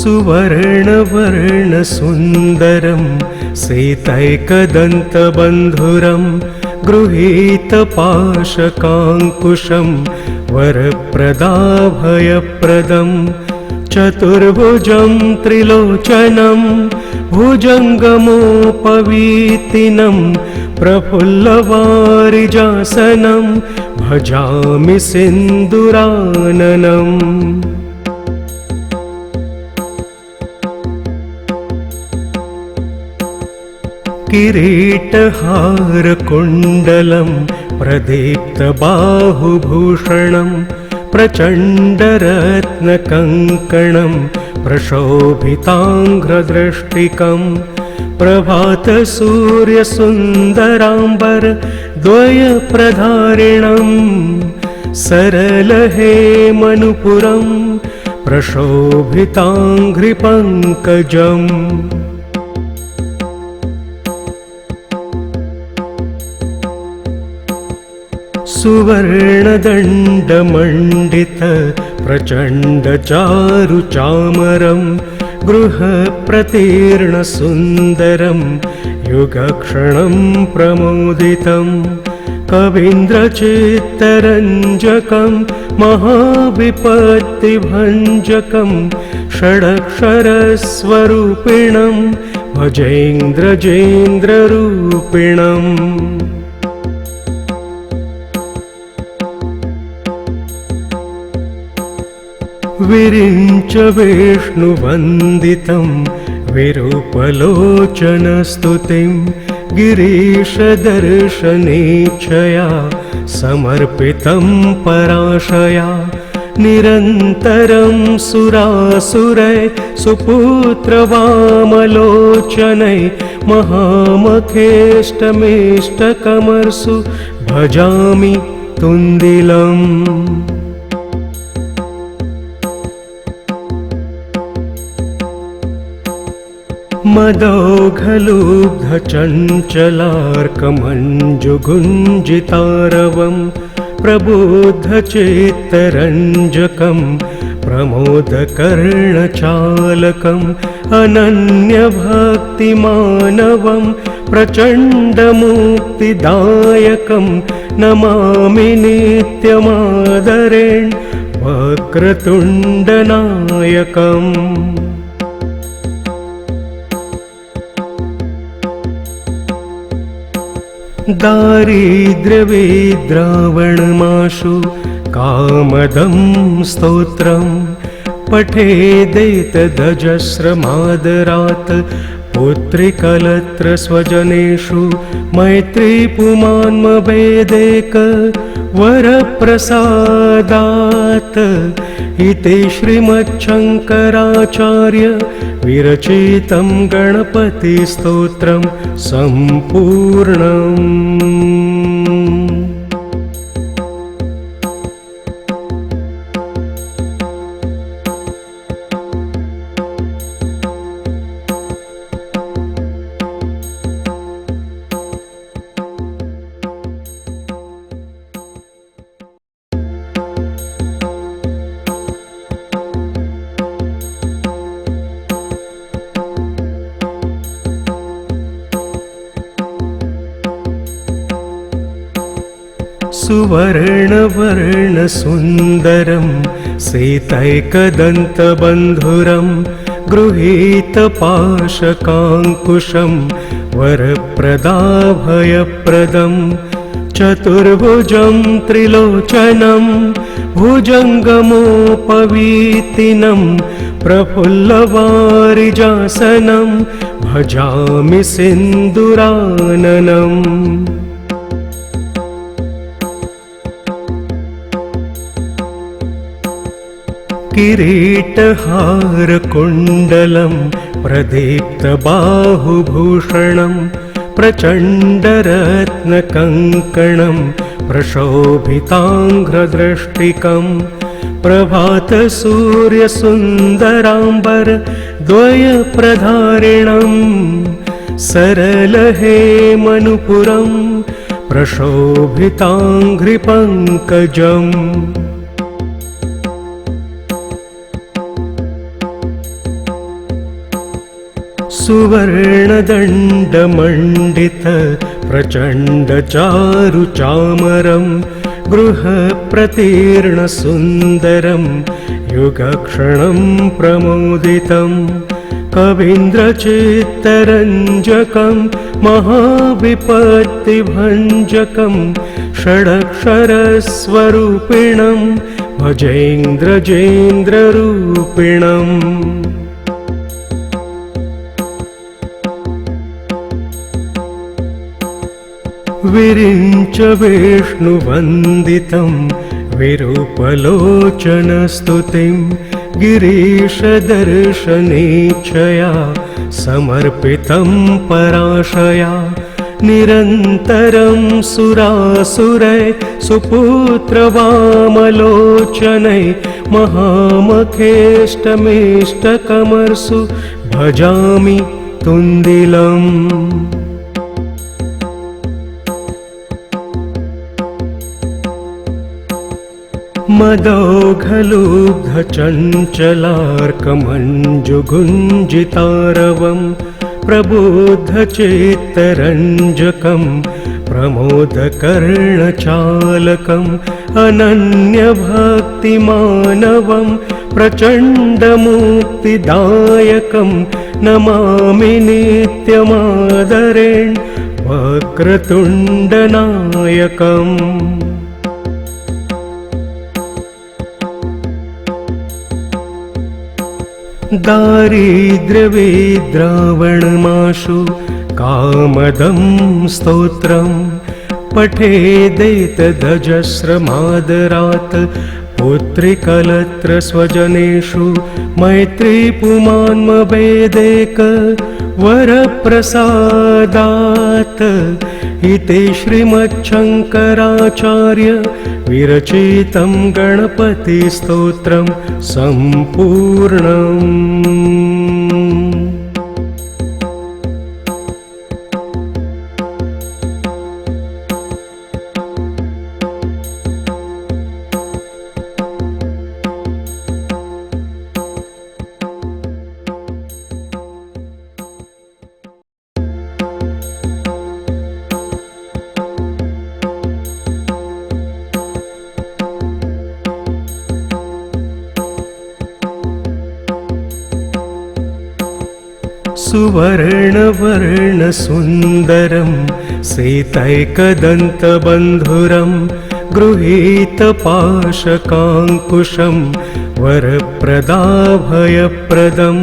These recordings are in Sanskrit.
सुवर्णवर्णसुन्दरं सीतैकदन्तबन्धुरं गृहीतपाशकाङ्कुशं वरप्रदाभयप्रदं चतुर्भुजं त्रिलोचनं भुजङ्गमोपवीतिनं प्रफुल्लवारिजासनं भजामि सिन्दूराननम्। किरीटहारकुण्डलं प्रदीप्तबाहुभूषणं प्रचण्डरत्नकङ्कणं प्रशोभिताङ्घ्रदृष्टिकं प्रभातसूर्यसुन्दराम्बर द्वयप्रधारिणं सरलहेमनुपुरं प्रशोभिताङ्घ्रिपङ्कजम्। सुवर्णदण्डमण्डित प्रचण्डचारुचामरं गृहप्रतीर्णसुन्दरं युगक्षणं प्रमोदितं कवीन्द्रचित्तरञ्जकं महाविपत्तिभञ्जकं षडक्षरस्वरूपिणं भजेन्द्रजेन्द्ररूपिणम्। विरिञ्च विष्णुवन्दितं विरूपलोचनस्तुतिं गिरीशदर्शनेच्छया समर्पितं पराशया निरन्तरं सुरासुरै सुपुत्रवामलोचनै महामखेष्टमेष्टकमर्सु भजामि तुन्दिलम्। मदौघलुब्धचञ्चलार्कमञ्जुगुञ्जितारवं प्रबुद्धचित्तरञ्जकं प्रमोदकर्णचालकम् अनन्यभक्तिमानवं प्रचण्डमुक्तिदायकं नमामि नित्यमादरेण वक्रतुण्डनायकम्। दारिद्र्यविद्रावणमाशु कामदं स्तोत्रं पठेदेतदजस्रमादरात् पुत्रिकलत्रस्वजनेषु मैत्रीपुमान्मभेदेक वरप्रसादात् इति श्रीमच्छङ्कराचार्य विरचितं गणपतिस्तोत्रं सम्पूर्णम्। सुवर्णवर्णसुन्दरं सीतैकदन्तबन्धुरं गृहीतपाशकाङ्कुशं वरप्रदाभयप्रदं चतुर्भुजं त्रिलोचनं भुजङ्गमोपवीतिनं प्रफुल्लवारिजासनं भजामि सिन्दूराननम्। किरीटहारकुण्डलं प्रदीप्तबाहुभूषणं प्रचण्डरत्नकङ्कणं प्रशोभिताङ्घ्रदृष्टिकं प्रभातसूर्यसुन्दराम्बर द्वयप्रधारिणं सरलहेमनुपुरं प्रशोभिताङ्घ्रिपङ्कजम्। सुवर्णदण्डमण्डित प्रचण्डचारुचामरं गृहप्रतीर्णसुन्दरं युगक्षणं प्रमोदितं कवीन्द्रचित्तरञ्जकं महाविपत्तिभञ्जकं षडक्षरस्वरूपिणं भजेन्द्रजेन्द्ररूपिणम् विरिञ्च विष्णुवन्दितं विरूपलोचनस्तुतिं गिरीशदर्शनेच्छया समर्पितं पराशया निरन्तरं सुरासुरै सुपुत्रवामलोचनै महामखेष्टमेष्टकमर्सु भजामि तुन्दिलम् मदौघलुब्धचञ्चलार्कमञ्जुगुञ्जितारवं प्रबुद्धचेत्तरञ्जकं प्रमोदकर्णचालकम् अनन्यभक्तिमानवं प्रचण्डमुक्तिदायकं नमामि नित्यमादरेण वक्रतुण्डनायकम् दारिद्र्यविद्रावणमाशु कामदं स्तोत्रं पठेदेतदजस्रमादरात् पुत्रिकलत्र स्वजनेषु मैत्रीपुमान्मवेदेक वरप्रसादात् इति श्रीमच्छङ्कराचार्य विरचितं गणपतिस्तोत्रं सम्पूर्णम्। सुवर्णवर्णसुन्दरं सीतैकदन्तबन्धुरं गृहीतपाशकाङ्कुशं वरप्रदाभयप्रदं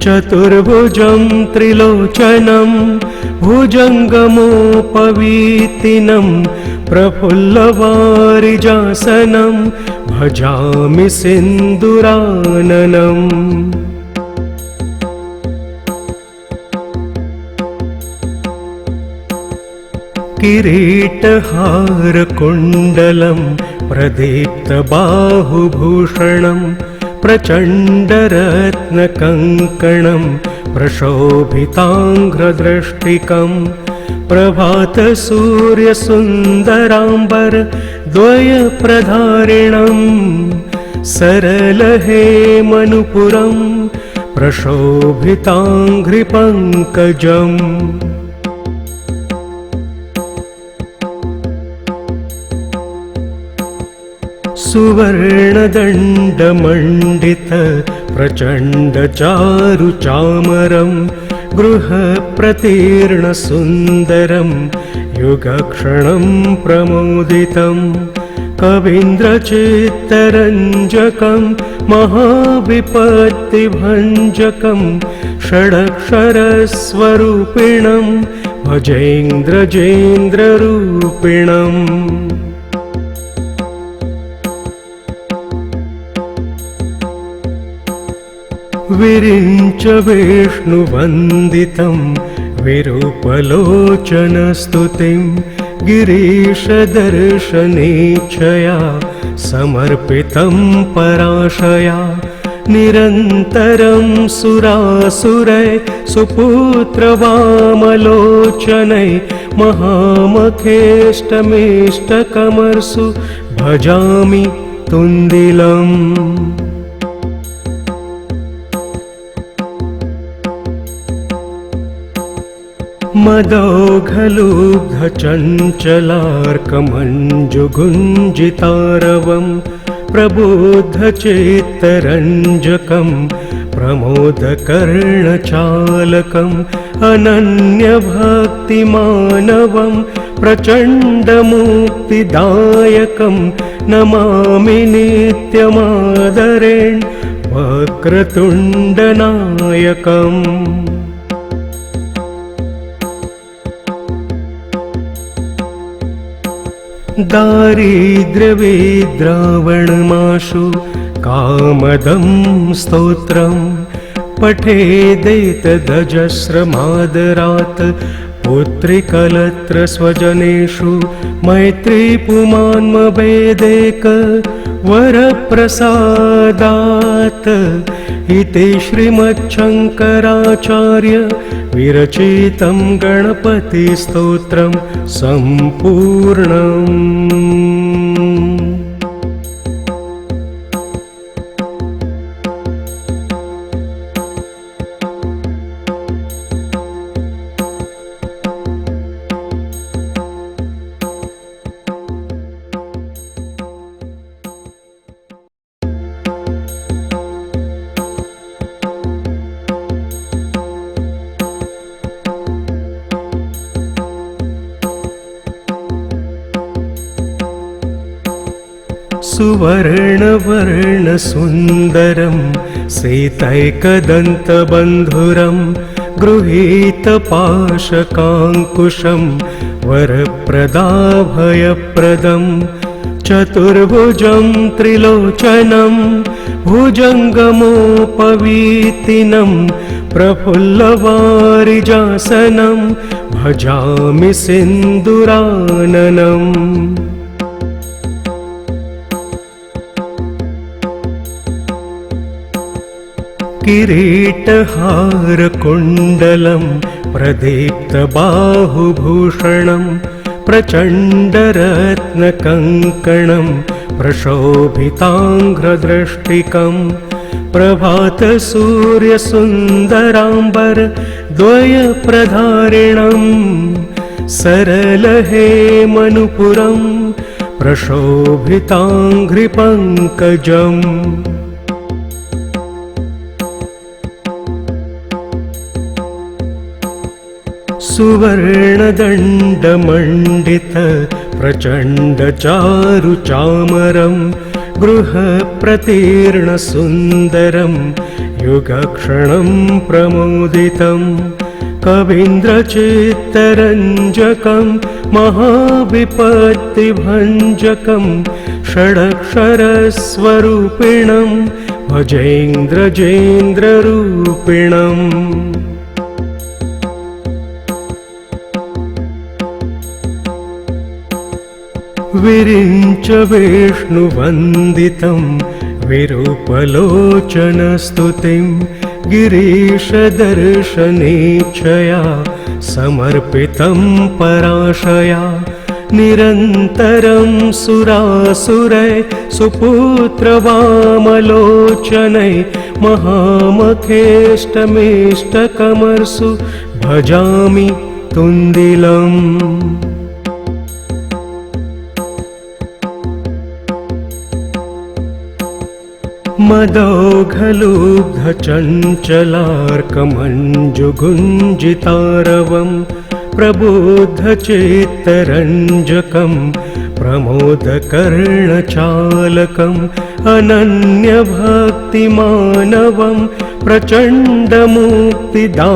चतुर्भुजं त्रिलोचनं भुजङ्गमोपवीतिनं प्रफुल्लवारिजासनं भजामि सिन्दुराननम्। किरीटहारकुण्डलं प्रदीप्तबाहुभूषणं प्रचण्डरत्नकङ्कणं प्रशोभिताङ्घ्रदृष्टिकं प्रभातसूर्यसुन्दराम्बर द्वयप्रधारिणं सरलहेमनुपुरं प्रशोभिताङ्घ्रिपङ्कजम्। सुवर्णदण्डमण्डित प्रचण्डचारुचामरं गृहप्रतीर्णसुन्दरं युगक्षणं प्रमोदितं कवीन्द्रचित्तरञ्जकं महाविपत्तिभञ्जकं षडक्षरस्वरूपिणं भजेन्द्रजेन्द्ररूपिणम्। विरिञ्च विष्णुवन्दितं विरूपलोचनस्तुतिं गिरीशदर्शनेच्छया समर्पितं पराशया निरन्तरं सुरासुरै सुपुत्रवामलोचनै महामखेष्टमेष्टकमर्सु भजामि तुन्दिलम्। मदौघलुब्धचञ्चलार्कमञ्जुगुञ्जितारवं प्रबुद्धचित्तरञ्जकं प्रमोदकर्णचालकम् अनन्यभक्तिमानवं प्रचण्डमुक्तिदायकं नमामि नित्यमादरेण वक्रतुण्डनायकम्। दारिद्र्यविद्रावणमाशु कामदं स्तोत्रं पठेदेतदजस्रमादरात् पुत्रिकलत्र स्वजनेषु मैत्रीपुमान्मभेदेक वरप्रसादात् इति श्रीमच्छङ्कराचार्य विरचितं गणपतिस्तोत्रं सम्पूर्णम्। सुवर्णवर्णसुन्दरं सीतैकदन्तबन्धुरं गृहीतपाशकाङ्कुशं वरप्रदाभयप्रदं चतुर्भुजं त्रिलोचनं भुजङ्गमोपवीतिनं प्रफुल्लवारिजासनं भजामि सिन्दुराननम्। किरीटहारकुण्डलं प्रदीप्तबाहुभूषणं प्रचण्डरत्नकङ्कणं प्रशोभिताङ्घ्रदृष्टिकं प्रभातसूर्यसुन्दराम्बर द्वयप्रधारिणं सरलहेमनुपुरं प्रशोभिताङ्घ्रिपङ्कजम्। सुवर्णदण्डमण्डित प्रचण्डचारुचामरं गृहप्रतीर्णसुन्दरं युगक्षणं प्रमोदितं कवीन्द्रचित्तरञ्जकं महाविपत्तिभञ्जकं षडक्षरस्वरूपिणं भजेन्द्रजेन्द्ररूपिणम्। विरिञ्च विष्णुवन्दितं विरूपलोचनस्तुतिं गिरीशदर्शनेच्छया समर्पितं पराशया निरन्तरं सुरासुरै सुपुत्रवामलोचनै महामखेष्टमेष्टकमर्सु भजामि तुन्दिलम्। मदौघलुब्धचञ्चलार्कमञ्जुगुञ्जितारवं प्रबुद्धचित्तरञ्जकं प्रमोदकर्णचालकम् अनन्यभक्तिमानवं प्रचण्डमुक्तिदा